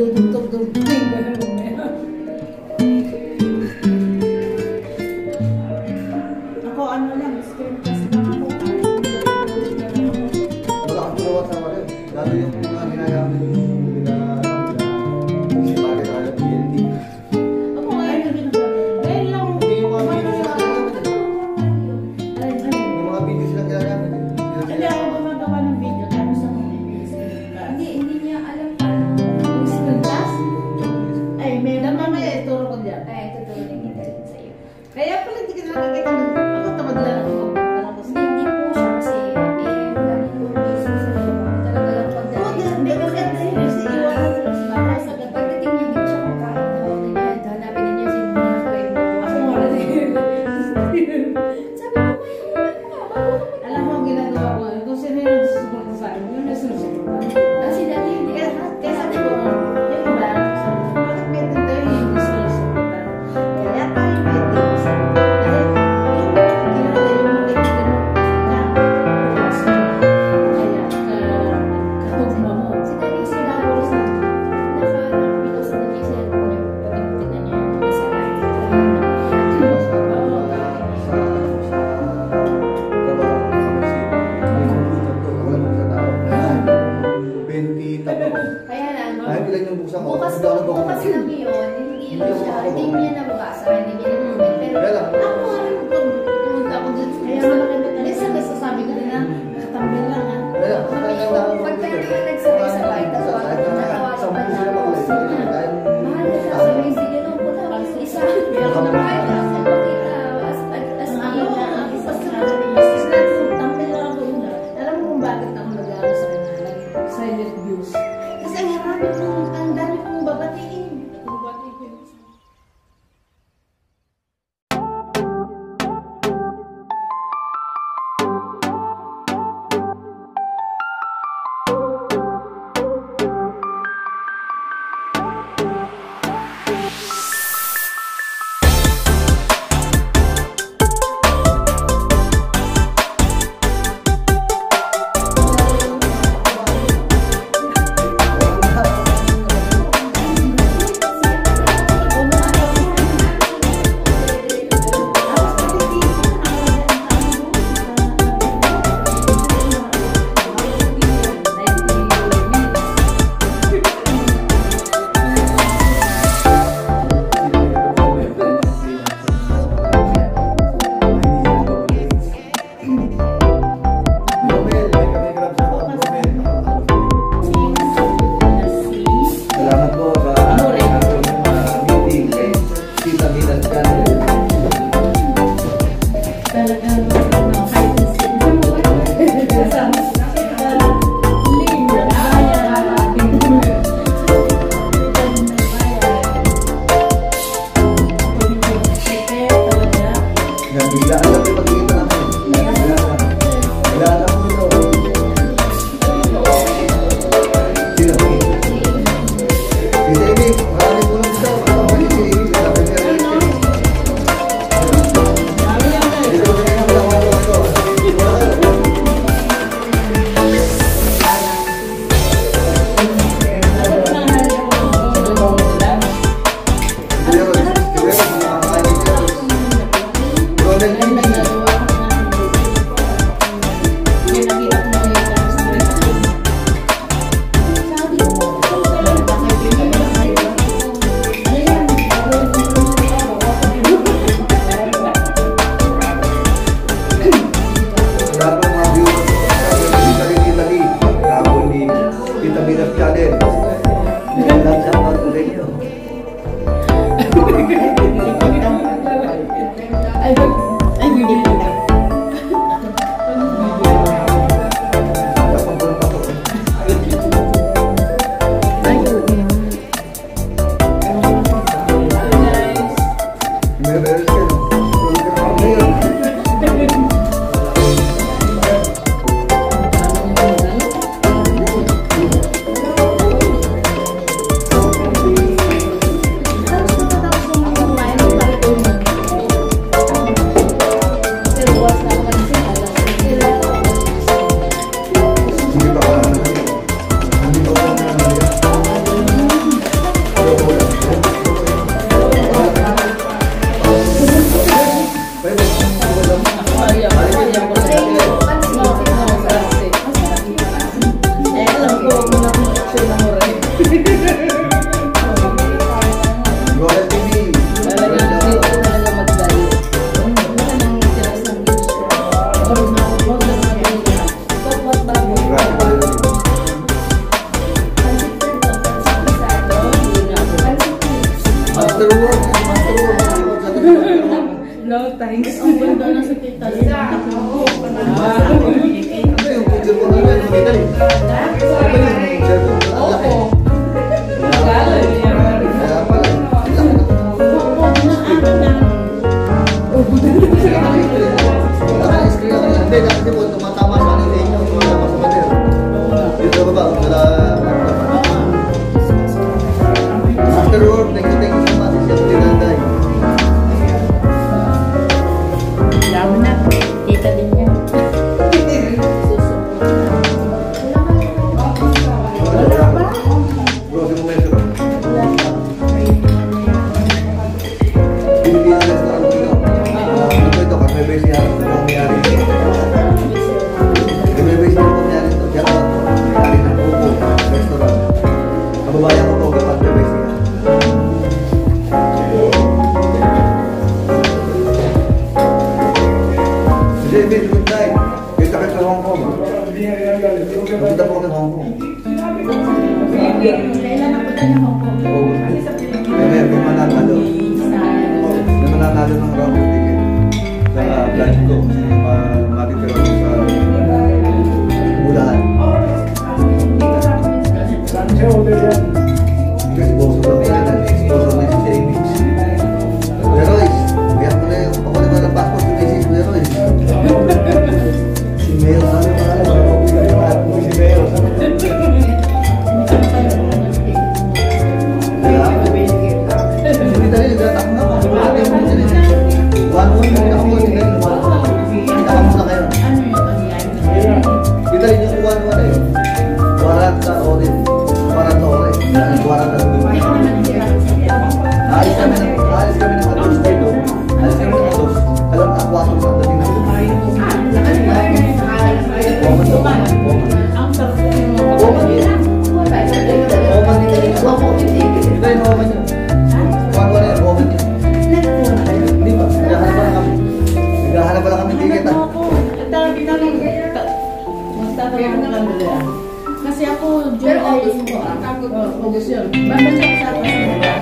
dudugtog-dugtog. Ako ano lang, screen test lang ako. Wala kang tulawat sa wala. Lalo yung mga ginagawa nila si Bakit Alam PLD. Ako ngayon lang. Hindi yung mga video sila ginagawa. Yung mga video sila ginagawa. Hindi ako gumagawa ng video tapos ako bibigis. Hindi niya alam paano screen test. Ay, meron mamaya ituro ko dyan. Ay, tuturuan kita rin sa'yo. Kaya pala hindi kita nakikita. Ako tamad lang ako. Hindi po siya kasi lagi po busy sa trabaho. Talaga lang pagdating. Hindi ko kaya kasi iwanan sila sa Para sa pagdating niya, hindi siya kumakain na ako niya. Hanapin niya si mga friend mo. Ako muna din. Sabi ko, Alam mo ang ginagawa ko. Kung sino yung nagsusuporta sa akin, yun na sinusuporta. kasi dati hindi Kaya ka. sabi ko, yung iba, sabi ko, bakit may tayo hindi sinusuporta? Kaya tayo may din. Sabi ko, dahil yung ginagawa yung mga kaibigan mo na oras mo. Kaya katugma mo. Si Daddy sila ko rin sa naka-pinost na niya sila ko niya. Pag-tingnan niya yung mga sila. Kaya lang, bukas lang yun, hindi niya nababasa, hindi niya nababasa. Pero Ako nga rin pumunta ako dun. Kaya malaki na talaga. Minsan nasasabi ko rin na nakatambal lang ha. pag tayo naman nagsabay-sabay, tapos natawa siya pa na ako. Mahal na siya, sabi niya, sige lang po tapos isa. Meron na kahit na sa pakita, as Ang in ako na, ang isa basta sa tambal lang ako yun. Alam mo kung bakit ako nag-aaral sa kanya? Silent views. Kasi ang dami kong babatiin. Salamat po sa meeting kay Tita Milas Channel. Talagang kahit na kasama sa Ling na bayan. Biglaan lang yung pagkikita namin. Biglaan lang po ito. Sino? Si David, maraming tulong ito. Ano ba yung si David? Dito ko na yung mga ito. reaction na mo rin. Royal TV. Talagang dito talaga magdali. Wala nang tiras ng gift ko. Or huwag na mag-alila. Kapag bago. Grabe pala yun. Masterwork. No, thanks. Ang ganda na sa kita. Ano yung picture ko na yun? Makita rin. Ano yung picture ko? Ang laki. Kaya pala. Ang laki na. Naka-screen ako yan. Hindi, kasi po, tumatama sa kanila inyo. Tumatama sa kanila. Dito sa baba. Masterwork. Thank you so much. Siya tinanday. Lama na. Kita din niya. Bro, si Momento. Pilipinas restaurant dito. Ano po ito? Karmebay siya. Pumiyari. Karmebay siya pumiyari ito. Shout out po. May-ari ng Pupo Restaurant. Kababayan ko po. Karmebay siya. David, good night. Kita ka sa Hong Kong. Punta po ako ng Hong Kong. Kailan ako tayo ng Hong Kong? May mananalo. May mananalo ng round ticket. Sa vlog ko. Kasi matitira ko sa Bulahan. Kasi boso daw pala. Sponsor na si David. Kuya Royce, kaya mo na yung pakulit mo ng passport to visit Kuya Royce. Si Mayo, sabi mo na lang. Si Mayo. Hindi tayo nagtatak na. One week na ako. Hindi tayo muna kayo. Kita rin yung one na yun. Warata orin. Warata orin. Warata orin. Alis kami ng atos dito. Alis kami ng atos. Alam ka, 4 sa dating na ito. Woman daw. Ito yung woman nyo. One na yun, woman nyo. Hindi ba? Naghahanap pala kami ticket ah. Kasi ako, Pero July, August po, August yun. Babalik ako sa akin.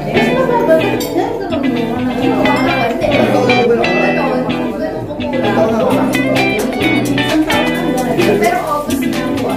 Kasi babalik. Yan ka lang mo. Pero August na po.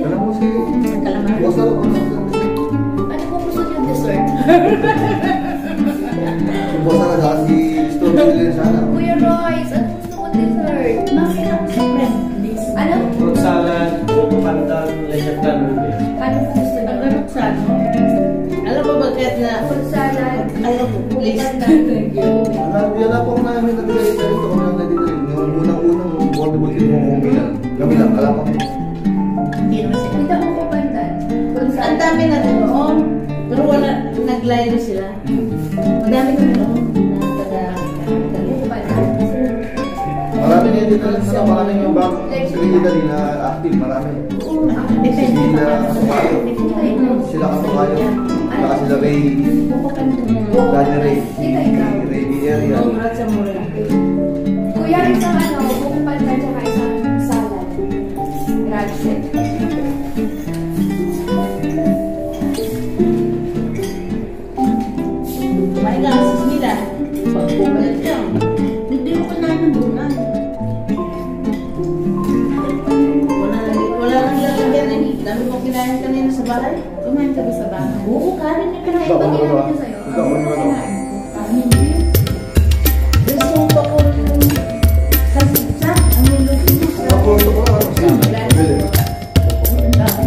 Alam mo si... Boss ako, Ano po gusto yung dessert? si boss talaga, si Strawberry sana. Kuya Royce, ano gusto mo dessert? Bakit ako sa friend? Ano? Fruit salad, buko pandan, leche plan ube. Ano po gusto Ang mo? ganap sa ano? Alam mo bakit na Fruit salad, ayaw ko, please. Thank you. Wala po ako namin nagdala dito. Kami lang nandito rin. Yung unang-unang portable film mo umilan. Kami lang, kalapang mo. Hindi naman sila. Hindi ako kupandan. Fruit Ang salad. dami na doon. Pero wala, naglayo sila. Madami na doon. Marami na dito rin sa marami yung bagong Italy na active. Marami. Depende Sila pa. Kapayo. Sila Kapayo. Saka sila Ray. Dani Ray. Ray Villarreal. Congrats sa mura. Kuya, isang ano, buong pandan tsaka isang salad. Grazie. kinain kanina sa bahay? Kumain ka ba sa bahay? Oo, kanin na kinain. Ikaw, Pag ano ba? kinain ko sa'yo. Ikaw, ano ba? Kanin din. Gusto ko sa ang niluto mo sa... Ako, ito ko lang. Bili.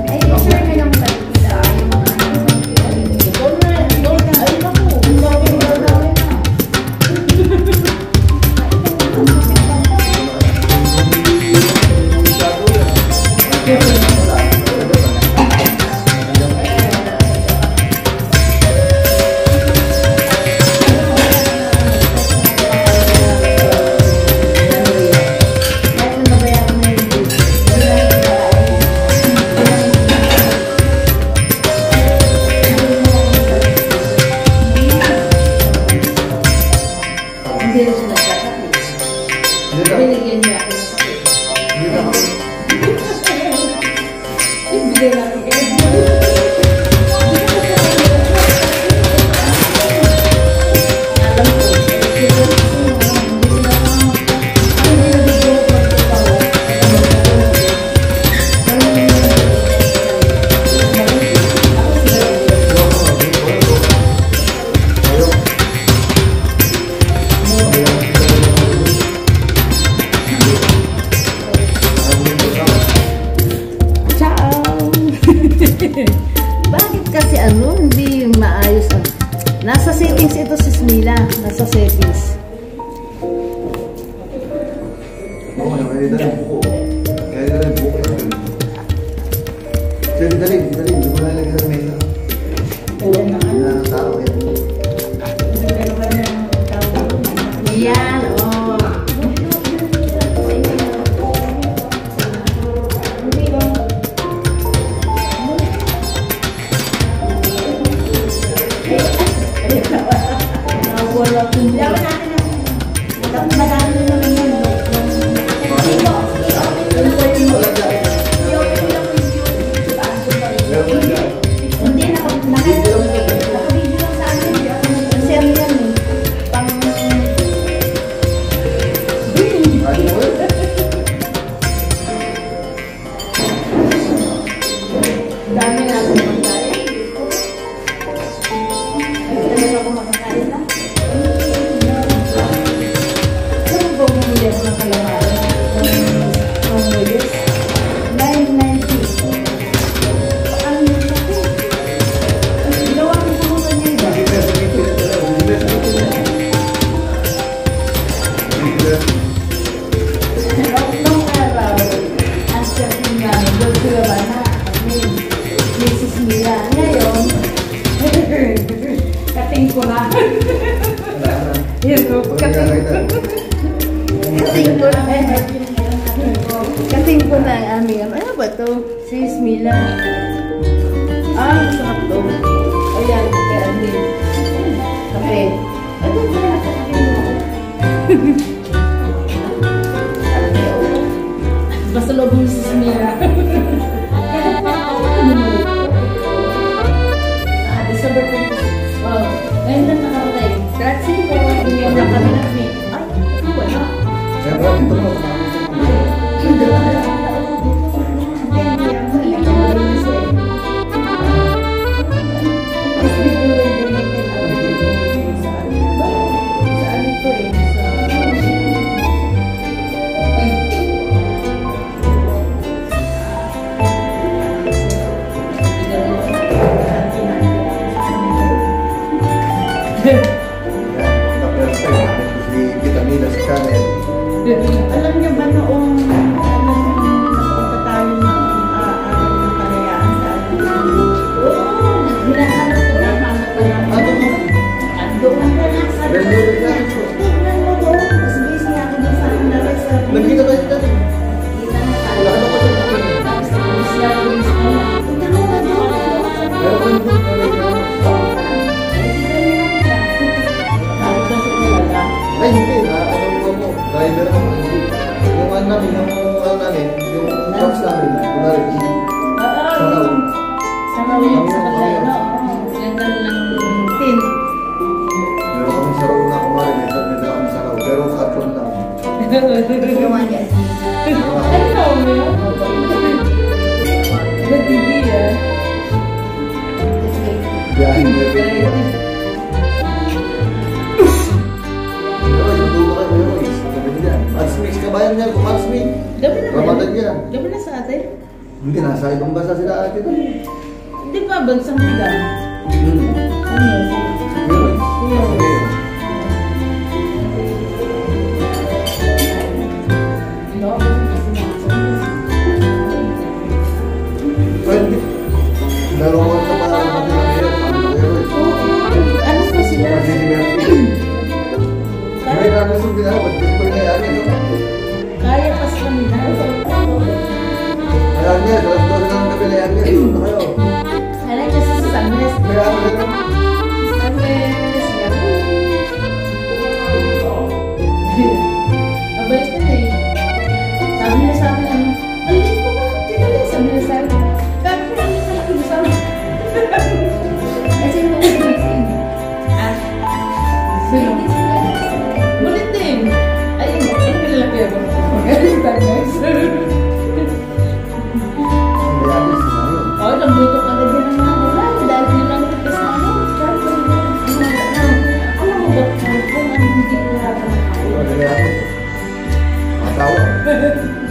Ay, share ka lang sa kita. Yung mga Doon na, doon na. Ay, naku. Ang dami na gagawin na. Hindi na siya nagkakapit. Binigyan niya ako ng sakit. Bigyan natin kayo. Alam ko, bakit kasi hindi maayos ang... Nasa settings ito si Smila. Nasa settings. Oo, kaya dali buko. Kaya dali buko. Dali, dali. Hindi mo nalagay sa mesa. Ayan na. Hindi na ng tao. Yan, oh. Wala kong yaw natin na. Madami naman yan. Hindi na ako nakabidyo lang sa akin. Kasi ano yan eh. Pang... Dami na ako magkain. Dami na ako magkain lang. Saan ba bumili ako ng kalamaran? Ng Willis? 990. Ano yung sabi? Ginawa ko sa mga niya. Nung araw, ang sabi nga, doon sila ba na Mrs. Mila. Ngayon, kating ko na. Yun o, kating ko na. Kating ko na ang aming ano. Ano ba to? Sis Mila. Masarap to. Ayan, kay Admin. Kape. Ano ba na kape mo? Basta loob mo si Mila. December 26. Wow. Ngayon lang nakakatay. Grazie po. Ngayon lang kami namin. Ay, wala. Kaya bro, ito mo. Hindi wala. Alam niyo ba noong napunta tayo ng Kalayaan sa hinahanap ko lang. Doon ka na sa tingnan mo doon. Mas busy ako doon sa restaurant. Nagkita tayo dito. Kita na tayo. Tapos busy ako doon sa kanya. Punta mo na doon. Pero kung doon ka rin ako. Ay, hindi. Driver ako. Yung ano namin, yung trucks namin, kunwari, saraw. Saraw yan sa Kalaya, no? Ganda lang tin. Meron kami saraw na kumari, may dala kami saraw. Pero katron lang. Ginawa niya. Ano mo yun? Good idea. Hindi, nasa ibang bansa sila ate doon. Hindi pa, bansang ligan. Ano? Yun. Yun. Pwede. Dalawa ko sa mga Ano pa sila? May namin sa pinaka, ba't kasi ko nangyayari ito? Kaya pa sa kanila. Ayan niya, alas 12 ng gabi na yan niya. Doon na kayo. Ano kasi sa Sanmes? May ano rin naman. Sanmes, yan. Abay ko na eh. Sabi niya sa akin, ano, alin mo ba? Tinali, sabi niya sa akin. Kaya ko lang sa akin sa akin. Kasi yung mga Ah, sino? Bulit din. Ayun, ano pinalaki ako? Magaling tayo guys. May alis na yun. Oo, nagbuto ka na din ng mga ulan. Dahil yun lang nagpapis na ako. Alam mo ba kung ano hindi ko laban na kayo? May alis. Mga tao.